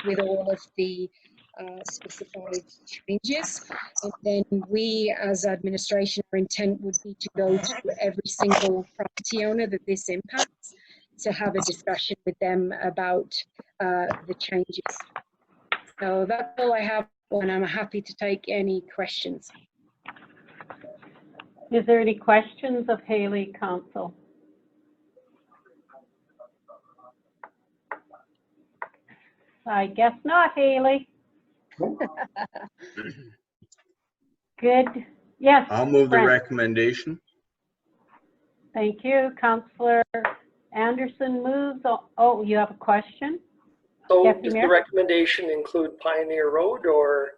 with all of the specified changes. And then we as administration, our intent would be to go to every single property owner that this impacts to have a discussion with them about the changes. So that's all I have, and I'm happy to take any questions. Is there any questions of Haley, council? I guess not, Haley. Good. Yes. I'll move Brent. the recommendation. Thank you. Councillor Anderson moves. Oh, you have a question? So Deputy does Mayor? the recommendation include Pioneer Road or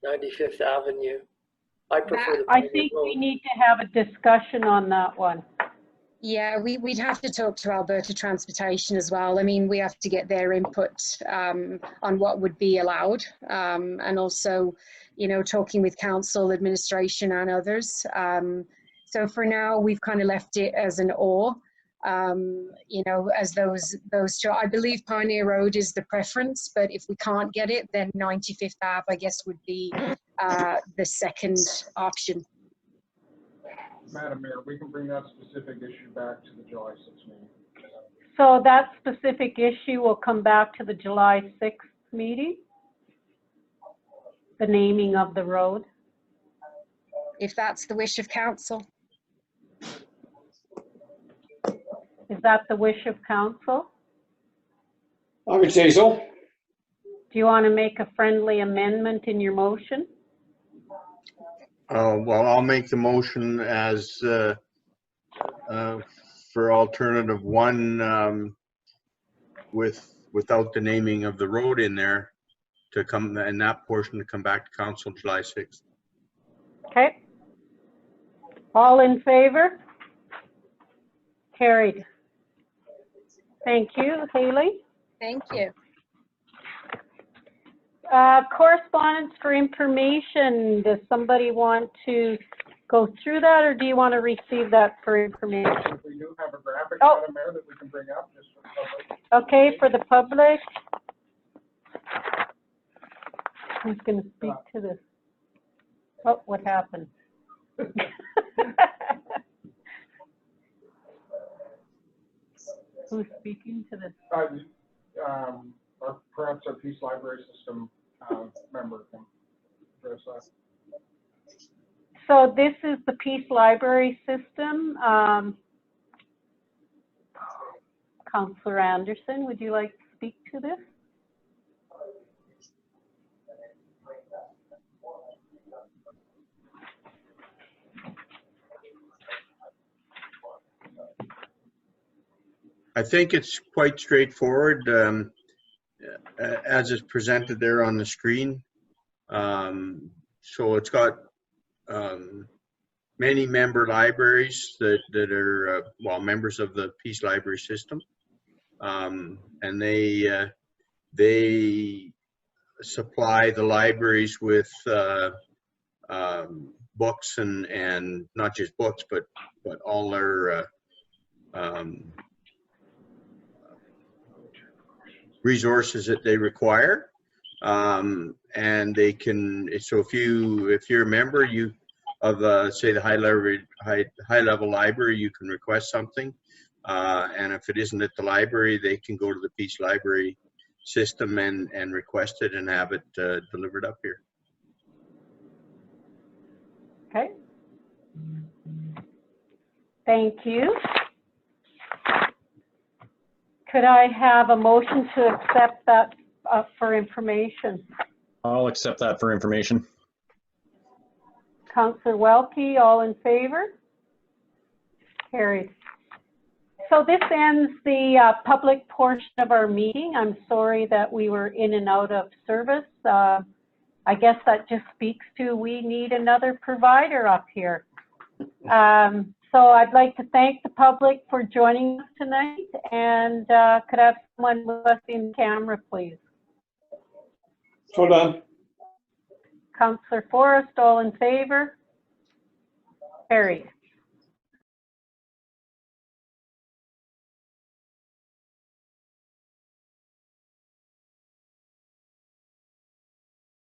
95th Avenue? I prefer the I Pioneer think we Road. need to have a discussion on that one. Yeah, we'd have to talk to Alberta Transportation as well. I mean, we have to get their input on what would be allowed, and also, you know, talking with council, administration, and others. So for now, we've kind of left it as an or, you know, as those two. I believe Pioneer Road is the preference, but if we can't get it, then 95th Ave, I guess, would be the second option. Madam Mayor, we can bring that specific issue back to the July 6th meeting. So that specific issue will come back to the July 6th meeting? The naming of the road? If that's the wish of council. Is that the wish of council? I would say so. Do you want to make a friendly amendment in your motion? Well, I'll make the motion as for alternative one, without the naming of the road in there, to come, and that portion to come back to council July 6th. Okay. All in favor? Carried. Thank you, Haley. Thank you. Correspondence for information. Does somebody want to go through that, or do you want to receive that for information? We do have a graphic, Oh. Madam Mayor, that we can bring up just for the public. Okay, for the public. Who's going to speak to this? Oh, what happened? Who's speaking to this? Or perhaps our Peace Library System member can address that. So this is the Peace Library System. Councillor Anderson, would you like to speak to this? I think it's quite straightforward, as is presented there on the screen. So it's got many member libraries that are, well, members of the Peace Library System. And they supply the libraries with books and not just books, but all their resources that they require. And they can, so if you're a member of say the high level library, you can request something. And if it isn't at the library, they can go to the Peace Library System and request it and have it delivered up here. Okay. Thank you. Could I have a motion to accept that for information? I'll accept that for information. Councillor Welke, all in favor? Carried. So this ends the public portion of our meeting. I'm sorry that we were in and out of service. I guess that just speaks to we need another provider up here. So I'd like to thank the public for joining us tonight, and could I have someone with us in camera, please? Hold on. Councillor Forrest, all in favor? Carried.